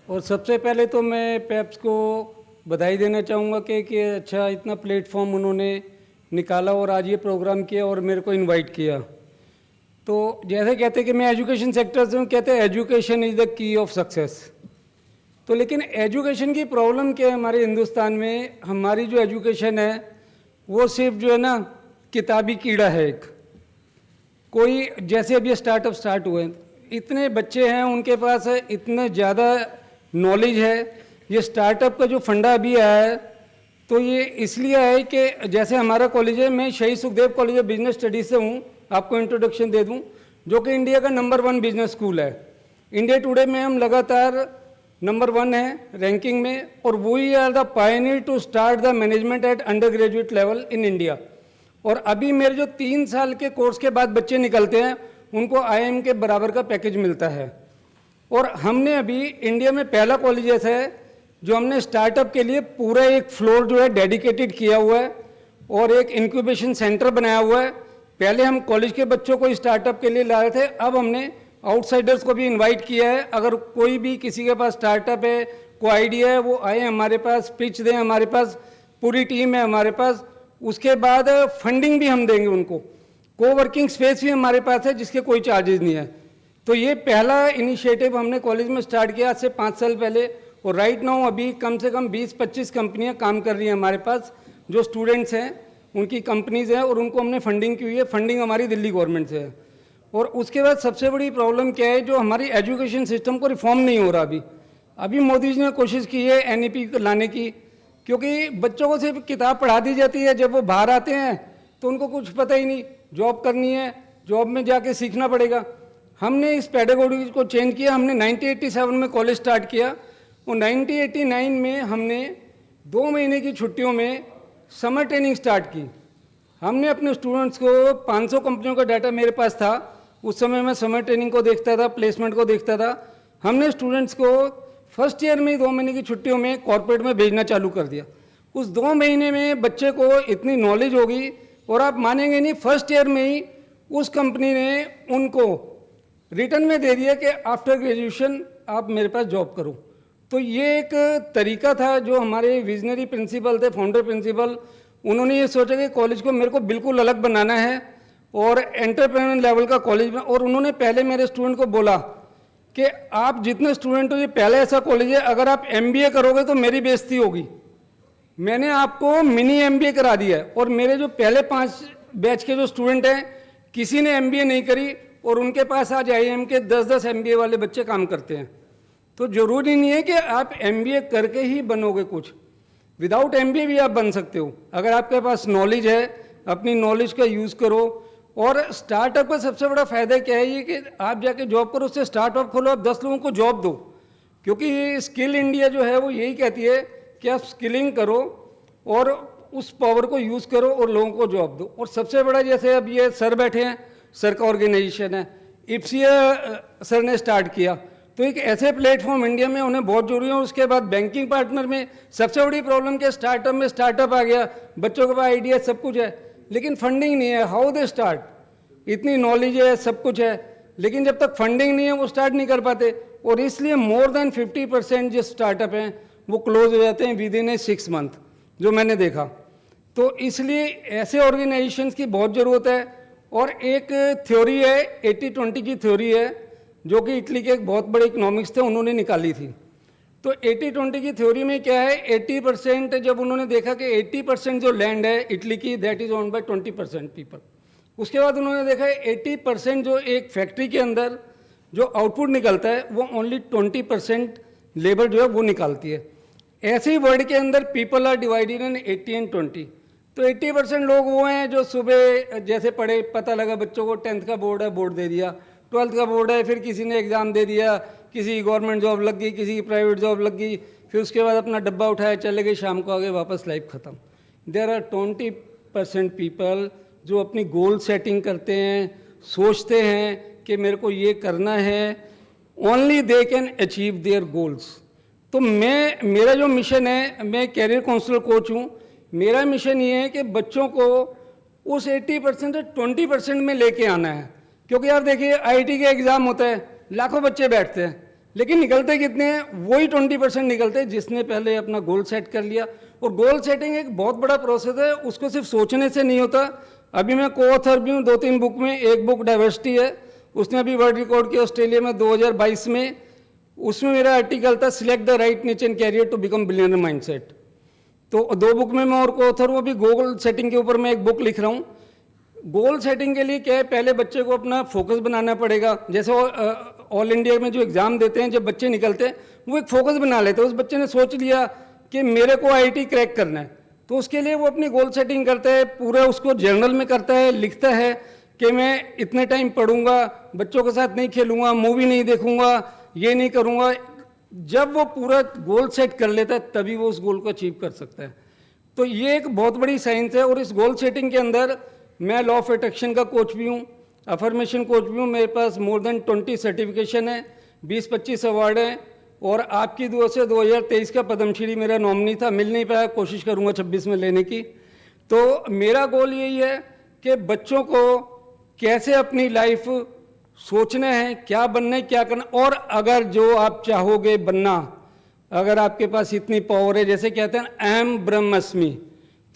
और सबसे पहले तो मैं पेप्स को बधाई देना चाहूँगा कि अच्छा इतना प्लेटफॉर्म उन्होंने निकाला और आज ये प्रोग्राम किया और मेरे को इनवाइट किया। तो जैसे कहते हैं कि मैं एजुकेशन सेक्टर से हूँ, कहते हैं education is the key of success. तो लेकिन एजुकेशन की प्रॉब्लम क्या है हमारे हिंदुस्तान में, हमारी जो एजुकेशन है वो सिर्फ जो है ना किताबी कीड़ा है एक। कोई जैसे अब ये स्टार्टअप स्टार्ट हुए, इतने बच्चे हैं उनके पास इतने ज़्यादा नॉलेज है। ये स्टार्टअप का जो फंडा अभी आया है तो ये इसलिए है कि जैसे हमारा कॉलेज है, मैं शहीद Sukhdev college of business studies से हूँ, आपको इंट्रोडक्शन दे दूँ, जो कि इंडिया का नंबर 1 बिजनेस स्कूल है। इंडिया टुडे में हम लगातार नंबर 1 है रैंकिंग में, और we are the pioneer to start the management at undergraduate level in India. और अभी मेरे जो 3 साल के कोर्स के बाद बच्चे निकलते हैं उनको IIM के बराबर का पैकेज मिलता है। और हमने अभी इंडिया में पहला कॉलेज ऐसा है जो हमने स्टार्टअप के लिए पूरा एक फ्लोर जो है डेडिकेटेड किया हुआ है और एक इंक्यूबेशन सेंटर बनाया हुआ है। पहले हम कॉलेज के बच्चों को स्टार्टअप के लिए ला रहे थे, अब हमने आउटसाइडर्स को भी इनवाइट किया है। अगर कोई भी किसी के पास स्टार्टअप है, कोई आइडिया है, वो आए हमारे पास, पिच दें, हमारे पास पूरी टीम है हमारे पास। उसके बाद फंडिंग भी हम देंगे उनको, कोवर्किंग स्पेस भी हमारे पास है जिसके कोई चार्जेस नहीं है। तो ये पहला इनिशिएटिव हमने कॉलेज में स्टार्ट किया आज से 5 साल पहले, और राइट नाउ अभी कम से कम 20-25 कंपनियां काम कर रही हैं हमारे पास, जो स्टूडेंट्स हैं उनकी कंपनीज हैं, और उनको हमने फंडिंग की हुई है। फंडिंग हमारी दिल्ली गवर्नमेंट से है। और उसके बाद सबसे बड़ी प्रॉब्लम क्या है, जो हमारी एजुकेशन सिस्टम को रिफॉर्म नहीं हो रहा। अभी मोदी जी ने कोशिश की है NEP लाने की, क्योंकि बच्चों को सिर्फ किताब पढ़ा दी जाती है, जब वो बाहर आते हैं तो उनको कुछ पता ही नहीं, जॉब करनी है, जॉब में जाके सीखना पड़ेगा। हमने इस पेडागोजी को चेंज किया। हमने 1987 में कॉलेज स्टार्ट किया और 1989 में हमने 2 महीने की छुट्टियों में समर ट्रेनिंग स्टार्ट की। हमने अपने स्टूडेंट्स को 500 कंपनियों का डाटा मेरे पास था, उस समय मैं समर ट्रेनिंग को देखता था, प्लेसमेंट को देखता था। हमने स्टूडेंट्स को फर्स्ट ईयर में ही 2 महीने की छुट्टियों में कॉर्पोरेट में भेजना चालू कर दिया। उस 2 महीने में बच्चे को इतनी नॉलेज होगी, और आप मानेंगे नहीं, फर्स्ट ईयर में ही उस कंपनी ने उनको रिटर्न में दे दिया कि आफ्टर ग्रेजुएशन आप मेरे पास जॉब करो। तो ये एक तरीका था जो हमारे विजनरी प्रिंसिपल थे, फाउंडर प्रिंसिपल, उन्होंने ये सोचा कि कॉलेज को मेरे को बिल्कुल अलग बनाना है और एंटरप्रेन्योर लेवल का कॉलेज में। और उन्होंने पहले मेरे स्टूडेंट को बोला कि आप जितने स्टूडेंट हो, ये पहले ऐसा कॉलेज है, अगर आप MBA करोगे तो मेरी बेइज्जती होगी। मैंने आपको मिनी MBA करा दिया है, और मेरे जो पहले 5 बैच के जो स्टूडेंट हैं किसी ने MBA नहीं करी, और उनके पास आज IIM के 10-10 MBA वाले बच्चे काम करते हैं। तो जरूरी नहीं है कि आप MBA करके ही बनोगे कुछ, विदाउट MBA भी आप बन सकते हो। अगर आपके पास नॉलेज है, अपनी नॉलेज का यूज़ करो। और स्टार्टअप का सबसे बड़ा फायदा क्या है, ये कि आप जाके जॉब करो, उससे स्टार्टअप खोलो, आप 10 लोगों को जॉब दो। क्योंकि स्किल इंडिया जो है वो यही कहती है कि आप स्किलिंग करो और उस पावर को यूज़ करो और लोगों को जॉब दो। और सबसे बड़ा, जैसे अब ये सर बैठे हैं, सर का ऑर्गेनाइजेशन है, IPSIA सर ने स्टार्ट किया, तो एक ऐसे प्लेटफॉर्म इंडिया में उन्हें बहुत जरूरी है। और उसके बाद बैंकिंग पार्टनर में सबसे बड़ी प्रॉब्लम क्या, स्टार्टअप में स्टार्टअप आ गया, बच्चों के पास आइडिया सब कुछ है, लेकिन फंडिंग नहीं है। हाउ दे स्टार्ट, इतनी नॉलेज है, सब कुछ है, लेकिन जब तक फंडिंग नहीं है वो स्टार्ट नहीं कर पाते। और इसलिए मोर देन 50% जो स्टार्टअप हैं वो क्लोज हो जाते हैं विद इन 6 मंथ, जो मैंने देखा। तो इसलिए ऐसे ऑर्गेनाइजेशंस की बहुत ज़रूरत है। और एक थ्योरी है, 80-20 की थ्योरी है, जो कि इटली के एक बहुत बड़े इकोनॉमिक्स थे, उन्होंने निकाली थी। तो 80-20 की थ्योरी में क्या है, 80% जब उन्होंने देखा कि 80% जो लैंड है इटली की, that is owned by 20% people. उसके बाद उन्होंने देखा 80% जो एक फैक्ट्री के अंदर जो आउटपुट निकलता है वो ओनली 20% लेबर जो है वो निकालती है। ऐसे ही वर्ल्ड के अंदर people are divided in 80 and 20। तो 80% लोग वो हैं जो सुबह जैसे पढ़े, पता लगा बच्चों को 10th का बोर्ड है, बोर्ड दे दिया, 12th का बोर्ड है, फिर किसी ने एग्ज़ाम दे दिया, किसी की गवर्नमेंट जॉब लग गई, किसी की प्राइवेट जॉब लग गई, फिर उसके बाद अपना डब्बा उठाया चले गए, शाम को आगे वापस लाइफ ख़त्म। देयर आर 20% पीपल जो अपनी गोल सेटिंग करते हैं, सोचते हैं कि मेरे को ये करना है, only they can achieve their goals. तो मेरा जो मिशन है, मैं कैरियर काउंसलर कोच हूँ, मेरा मिशन ये है कि बच्चों को उस 80% से 20% में लेके आना है। क्योंकि आप देखिए IIT के एग्ज़ाम होता है, लाखों बच्चे बैठते हैं, लेकिन निकलते कितने हैं? वही 20% निकलते हैं जिसने पहले अपना गोल सेट कर लिया। और गोल सेटिंग एक बहुत बड़ा प्रोसेस है, उसको सिर्फ सोचने से नहीं होता। अभी मैं को ऑथर भी हूँ 2-3 बुक में। एक बुक डाइवर्सिटी है, उसने अभी वर्ल्ड रिकॉर्ड किया ऑस्ट्रेलिया में 2022 में। उसमें मेरा आर्टिकल था select the right niche and career to become billionaire mindset. तो 2 बुक में मैं और को ऑथर हूँ। अभी गोल सेटिंग के ऊपर मैं एक बुक लिख रहा हूँ। गोल सेटिंग के लिए क्या है, पहले बच्चे को अपना फोकस बनाना पड़ेगा। जैसे ऑल इंडिया में जो एग्ज़ाम देते हैं, जब बच्चे निकलते हैं वो एक फोकस बना लेते हैं। उस बच्चे ने सोच लिया कि मेरे को आईआईटी क्रैक करना है, तो उसके लिए वो अपनी गोल सेटिंग करता है, पूरा उसको जर्नल में करता है, लिखता है कि मैं इतने टाइम पढ़ूंगा, बच्चों के साथ नहीं खेलूंगा, मूवी नहीं देखूंगा, ये नहीं करूंगा। जब वो पूरा गोल सेट कर लेता है तभी वो उस गोल को अचीव कर सकता है। तो ये एक बहुत बड़ी साइंस है। और इस गोल सेटिंग के अंदर मैं लॉ ऑफ अट्रैक्शन का कोच भी हूँ, अफर्मेशन कोच भी हूँ। मेरे पास मोर देन 20 सर्टिफिकेशन है, 20-25 अवार्ड हैं। और आपकी दुआ से 2023 का पद्मश्री मेरा नॉमिनी था, मिल नहीं पाया, कोशिश करूँगा 26 में लेने की। तो मेरा गोल यही है कि बच्चों को कैसे अपनी लाइफ सोचना है, क्या बनना है, क्या करना। और अगर जो आप चाहोगे बनना, अगर आपके पास इतनी पावर है, जैसे कहते हैं अहम ब्रह्मस्मि,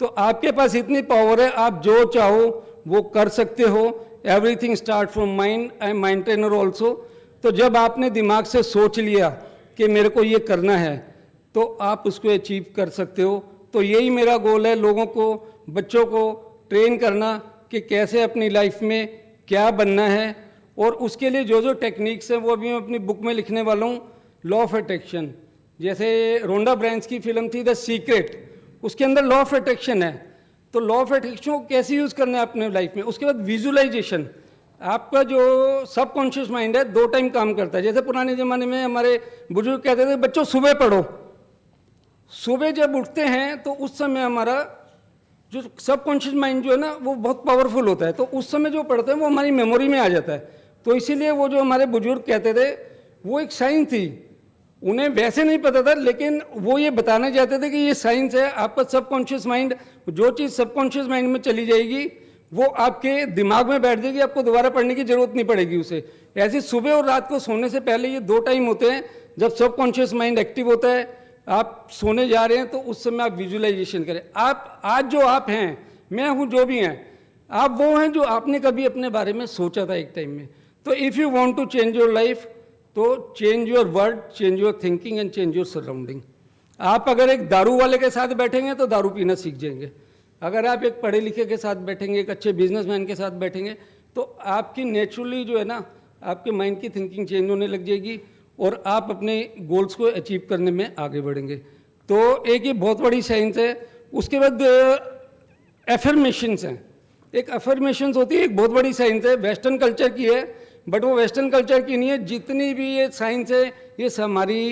तो आपके पास इतनी पावर है, आप जो चाहो वो कर सकते हो। Everything start from mind. I am mind trainer also. तो जब आपने दिमाग से सोच लिया कि मेरे को ये करना है, तो आप उसको अचीव कर सकते हो। तो यही मेरा गोल है, लोगों को, बच्चों को ट्रेन करना कि कैसे अपनी लाइफ में क्या बनना है। और उसके लिए जो जो टेक्निक्स हैं वो अभी मैं अपनी बुक में लिखने वाला हूँ। लॉ ऑफ अट्रैक्शन, जैसे रोंडा ब्रांड्स की फिल्म थी द सीक्रेट, उसके अंदर लॉ ऑफ अट्रैक्शन है। तो लॉ ऑफ अट्रैक्शन को कैसे यूज़ करना है अपने लाइफ में। उसके बाद विजुअलाइजेशन, आपका जो सबकॉन्शियस माइंड है 2 टाइम काम करता है। जैसे पुराने ज़माने में हमारे बुजुर्ग कहते थे बच्चों सुबह पढ़ो। सुबह जब उठते हैं तो उस समय हमारा जो सबकॉन्शियस माइंड जो है ना वो बहुत पावरफुल होता है। तो उस समय जो पढ़ते हैं वो हमारी मेमोरी में आ जाता है। तो इसीलिए वो जो हमारे बुजुर्ग कहते थे वो एक साइंस थी, उन्हें वैसे नहीं पता था, लेकिन वो ये बताना चाहते थे कि ये साइंस है। आपका सबकॉन्शियस माइंड, जो चीज़ सबकॉन्शियस माइंड में चली जाएगी वो आपके दिमाग में बैठ जाएगी, आपको दोबारा पढ़ने की जरूरत नहीं पड़ेगी उसे। ऐसे सुबह और रात को सोने से पहले ये 2 टाइम होते हैं जब सबकॉन्शियस माइंड एक्टिव होता है। आप सोने जा रहे हैं तो उस समय आप विजुअलाइजेशन करें। आप आज जो आप हैं, मैं हूँ, जो भी हैं, आप वो हैं जो आपने कभी अपने बारे में सोचा था एक टाइम में। तो if you want to change your life, तो change your word, change your thinking and change your surrounding. आप अगर एक दारू वाले के साथ बैठेंगे तो दारू पीना सीख जाएंगे। अगर आप एक पढ़े लिखे के साथ बैठेंगे, एक अच्छे बिजनेसमैन के साथ बैठेंगे, तो आपकी नेचुरली जो है ना आपके माइंड की थिंकिंग चेंज होने लग जाएगी और आप अपने गोल्स को अचीव करने में आगे बढ़ेंगे। तो एक ये बहुत बड़ी साइंस है। उसके बाद एफर्मेशंस हैं। एक एफर्मेशंस होती है, एक बहुत बड़ी साइंस है, वेस्टर्न कल्चर की है, बट वो वेस्टर्न कल्चर की नहीं है। जितनी भी ये साइंस है ये हमारी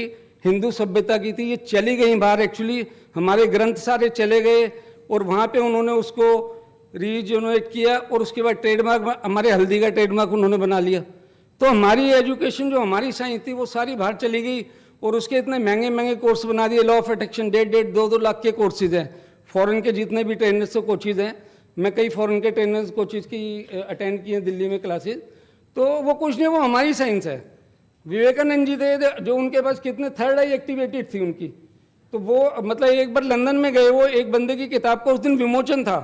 हिंदू सभ्यता की थी, ये चली गई बाहर। एक्चुअली हमारे ग्रंथ सारे चले गए और वहाँ पे उन्होंने उसको रीजनरेट किया और उसके बाद ट्रेडमार्क, हमारे हल्दी का ट्रेडमार्क उन्होंने बना लिया। तो हमारी एजुकेशन, जो हमारी साइंस थी, वो सारी बाहर चली गई और उसके इतने महंगे महंगे कोर्स बना दिए। लॉ ऑफ अट्रैक्शन 1.5-2 लाख के कोर्सेज हैं। फॉरेन के जितने भी ट्रेनर्स से कोचेज हैं, मैं कई फॉरेन के ट्रेनर्स कोचेज की अटेंड किए हैं दिल्ली में क्लासेज। तो वो कुछ नहीं, वो हमारी साइंस है। विवेकानंद जी थे जो, उनके पास कितने थर्ड आई एक्टिवेटेड थी उनकी। तो वो मतलब एक बार लंदन में गए, वो एक बंदे की किताब का उस दिन विमोचन था,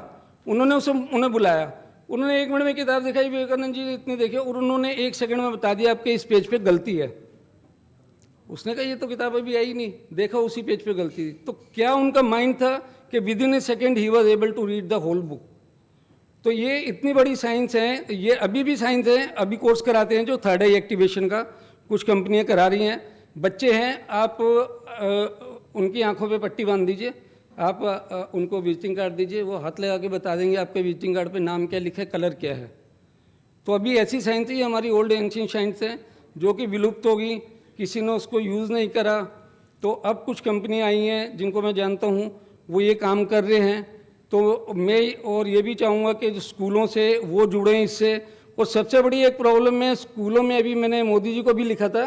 उन्होंने उन्हें बुलाया, उन्होंने 1 मिनट में किताब दिखाई, विवेकानंद जी इतनी देखी और उन्होंने 1 सेकंड में बता दिया आपके इस पेज पे गलती है। उसने कहा ये तो किताब अभी आई नहीं, देखा उसी पेज पे गलती थी। तो क्या उनका माइंड था कि within a second he was able to read the whole book. तो ये इतनी बड़ी साइंस है, ये अभी भी साइंस है। अभी कोर्स कराते हैं जो थर्ड आई एक्टिवेशन का, कुछ कंपनियां करा रही हैं। बच्चे हैं, आप उनकी आंखों पे पट्टी बांध दीजिए, आप उनको विजिटिंग कार्ड दीजिए, वो हाथ लगा के बता देंगे आपके विजिटिंग कार्ड पे नाम क्या लिखा है, कलर क्या है। तो अभी ऐसी साइंस ही हमारी ओल्ड एंशिएंट साइंस है जो कि विलुप्त होगी, किसी ने उसको यूज़ नहीं करा। तो अब कुछ कंपनियां आई हैं जिनको मैं जानता हूँ, वो ये काम कर रहे हैं। तो मैं और ये भी चाहूँगा कि जो स्कूलों से वो जुड़ें इससे। और सबसे बड़ी एक प्रॉब्लम है स्कूलों में, अभी मैंने मोदी जी को भी लिखा था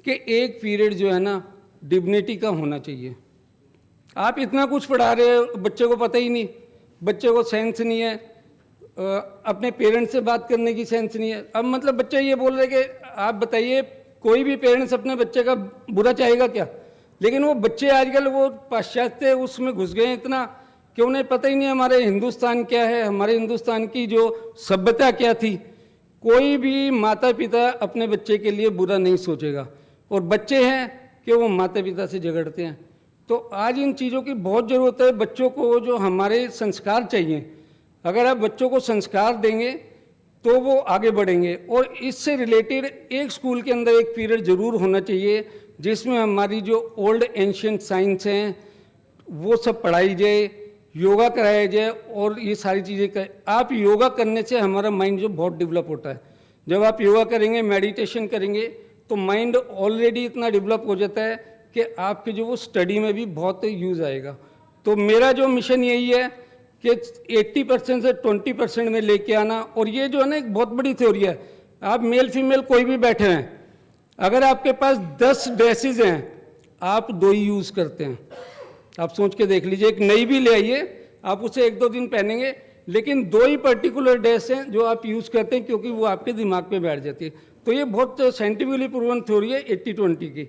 कि एक पीरियड जो है ना डिग्निटी का होना चाहिए। आप इतना कुछ पढ़ा रहे हो, बच्चे को पता ही नहीं, बच्चे को सेंस नहीं है, अपने पेरेंट्स से बात करने की सेंस नहीं है। अब मतलब बच्चे ये बोल रहे कि आप बताइए कोई भी पेरेंट्स अपने बच्चे का बुरा चाहेगा क्या? लेकिन वो बच्चे आजकल वो पाश्चात्य उसमें घुस गए हैं इतना कि उन्हें पता ही नहीं हमारे हिंदुस्तान क्या है, हमारे हिंदुस्तान की जो सभ्यता क्या थी। कोई भी माता पिता अपने बच्चे के लिए बुरा नहीं सोचेगा, और बच्चे हैं कि वो माता पिता से झगड़ते हैं। तो आज इन चीज़ों की बहुत ज़रूरत है। बच्चों को जो हमारे संस्कार चाहिए, अगर आप बच्चों को संस्कार देंगे तो वो आगे बढ़ेंगे। और इससे रिलेटेड एक स्कूल के अंदर एक पीरियड ज़रूर होना चाहिए जिसमें हमारी जो ओल्ड एंशियंट साइंस हैं वो सब पढ़ाई जाए, योगा कराया जाए और ये सारी चीज़ें कर। आप योगा करने से हमारा माइंड जो बहुत डेवलप होता है। जब आप योगा करेंगे, मेडिटेशन करेंगे, तो माइंड ऑलरेडी इतना डेवलप हो जाता है कि आपके जो वो स्टडी में भी बहुत यूज़ आएगा। तो मेरा जो मिशन यही है कि 80% से 20% में लेके आना। और ये जो है ना एक बहुत बड़ी थ्योरी है। आप मेल फीमेल कोई भी बैठे हैं, अगर आपके पास 10 ड्रेसेज हैं, आप 2 ही यूज़ करते हैं। आप सोच के देख लीजिए, एक नई भी ले आइए, आप उसे 1-2 दिन पहनेंगे, लेकिन 2 ही पर्टिकुलर ड्रेस हैं जो आप यूज़ करते हैं क्योंकि वो आपके दिमाग पे बैठ जाती है। तो ये बहुत साइंटिफिकली प्रूवन थ्योरी है 80-20 की।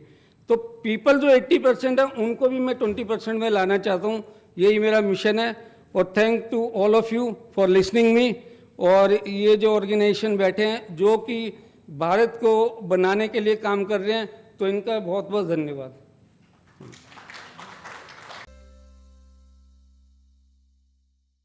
तो पीपल जो 80% है उनको भी मैं 20% में लाना चाहता हूँ। यही मेरा मिशन है। और thank to all of you for listening me. और ये जो ऑर्गेनाइजेशन बैठे हैं जो कि भारत को बनाने के लिए काम कर रहे हैं, तो इनका बहुत बहुत धन्यवाद।